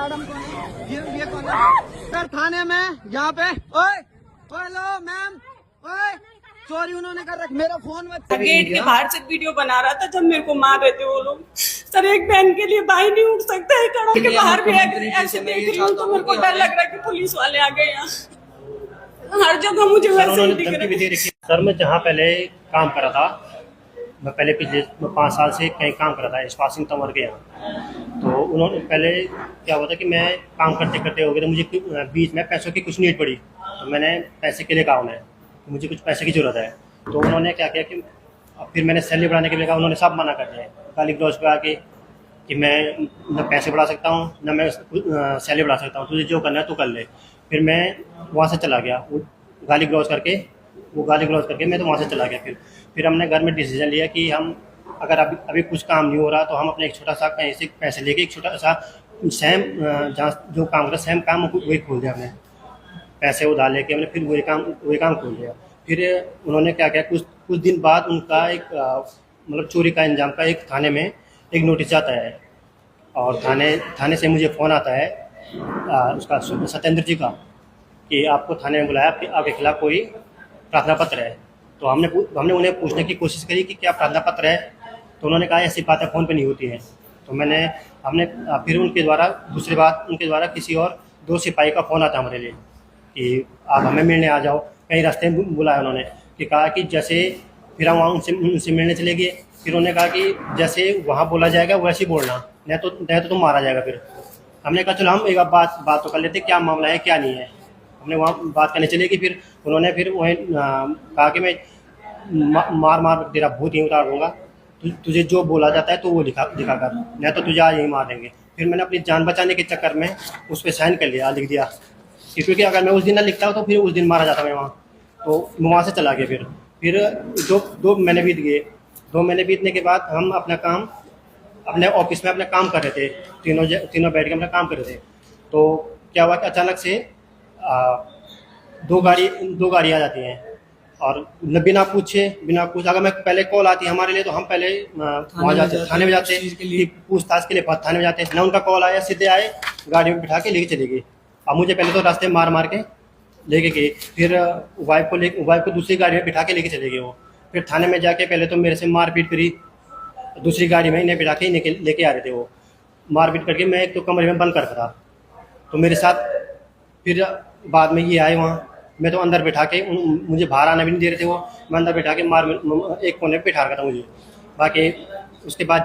Madam कौन है? ये कौन है? सर थाने में यहाँ पे ओए हेलो मैम ओए चोरी उन्होंने कर रखी मेरा फोन मत। गेट के बाहर से वीडियो बना रहा था जब मेरे को मार रहे थे वो लोग। सर एक बहन के लिए भाई नहीं उठ सकता है। कड़ों के बाहर भी ऐसे देख रही हूँ तो मेरे को डर लग रहा है कि पुलिस वाले आ गए यहाँ। हर जगह मुझे वैसे ही दिख रहा है। सर मैं जहाँ पहले काम करा था, मैं पहले पिछले 5 साल से कहीं काम करा था इस्पात सिंह तंवर के यहाँ। तो उन्होंने पहले क्या हुआ था कि मैं काम करते करते हो गए थे, मुझे बीच में पैसों की कुछ नीड पड़ी तो मैंने पैसे के लिए कहा उन्हें मुझे कुछ पैसे की ज़रूरत है। तो उन्होंने क्या किया कि फिर मैंने सैलरी बढ़ाने के लिए कहा, उन्होंने सब मना कर दिया। गाली गलौज पे आके कि मैं न पैसे बढ़ा सकता हूँ न मैं सैलरी बढ़ा सकता हूँ, तुझे जो करना है तो कर ले। फिर मैं वहाँ से चला गया, वो गाली गलौज करके मैं तो वहाँ से चला गया। फिर हमने घर में डिसीजन लिया कि हम अगर अभी कुछ काम नहीं हो रहा तो हम अपने एक छोटा सा कहीं से पैसे लेके एक छोटा सा सेम जहाँ जो काम करता सेम काम वही खोल दिया। हमने पैसे उधार लेके हमने फिर वही काम खोल दिया। फिर उन्होंने क्या किया, कुछ दिन बाद उनका एक मतलब चोरी का इंजाम का एक थाने में एक नोटिस आता है और थाने से मुझे फ़ोन आता है उसका सत्येंद्र जी का कि आपको थाने में बुलाया, आपके खिलाफ़ कोई प्रार्थना पत्र है। तो हमने उन्हें पूछने की कोशिश करी कि क्या प्रार्थना पत्र है, तो उन्होंने कहा ऐसी बातें फ़ोन पे नहीं होती हैं। तो हमने फिर उनके द्वारा किसी और 2 सिपाही का फ़ोन आता हमारे लिए कि आप हमें मिलने आ जाओ। कहीं रास्ते में बुलाया उन्होंने कि कहा कि जैसे फिर हम वहाँ उनसे मिलने चले गए। फिर उन्होंने कहा कि जैसे वहाँ बोला जाएगा वैसे ही बोलना, नहीं तो तुम मारा जाएगा। फिर हमने कहा चलो हम एक बात तो कर लेते, क्या मामला है क्या नहीं है। हमने वहाँ बात करने चले कि फिर उन्होंने फिर वहीं कहा कि मैं मार तेरा भूत ही उतार दूँगा, तुझे जो बोला जाता है तो वो लिखा कर, नहीं तो तुझे आज यहीं मार देंगे। फिर मैंने अपनी जान बचाने के चक्कर में उस पर साइन कर लिया, लिख दिया, क्योंकि अगर मैं उस दिन ना लिखता तो फिर उस दिन मारा जाता मैं वहाँ। तो मैं वहाँ से चला गया। फिर 2 महीने बीत गए। 2 महीने बीतने के बाद हम अपना काम अपने ऑफिस में अपना काम कर रहे थे, तीनों बैठ के अपना काम कर रहे थे। तो क्या हुआ कि अचानक से 2 गाड़ी आ जाती हैं और बिना पूछे अगर मैं पहले कॉल आती है हमारे लिए तो हम पहले वहाँ जाते थाने में जाते पूछताछ के लिए थाने में जाते ना। उनका कॉल आया, सीधे आए, गाड़ी में बिठा के लेके चले गए। अब मुझे पहले तो रास्ते मार के लेके गए, फिर वाइफ को दूसरी गाड़ी में बिठा के लेके चले गए वो। फिर थाने में जाके पहले तो मेरे से मारपीट करी, दूसरी गाड़ी में इन्हें बिठा के लेके आ रहे थे वो। मारपीट करके मैं एक तो कमरे में बंद कर था तो मेरे साथ फिर बाद में ये आए वहाँ, मैं तो अंदर बिठा के मुझे बाहर आना भी नहीं दे रहे थे वो। मैं अंदर बिठा के एक कोने पे बिठा रखा था मुझे। बाकी उसके बाद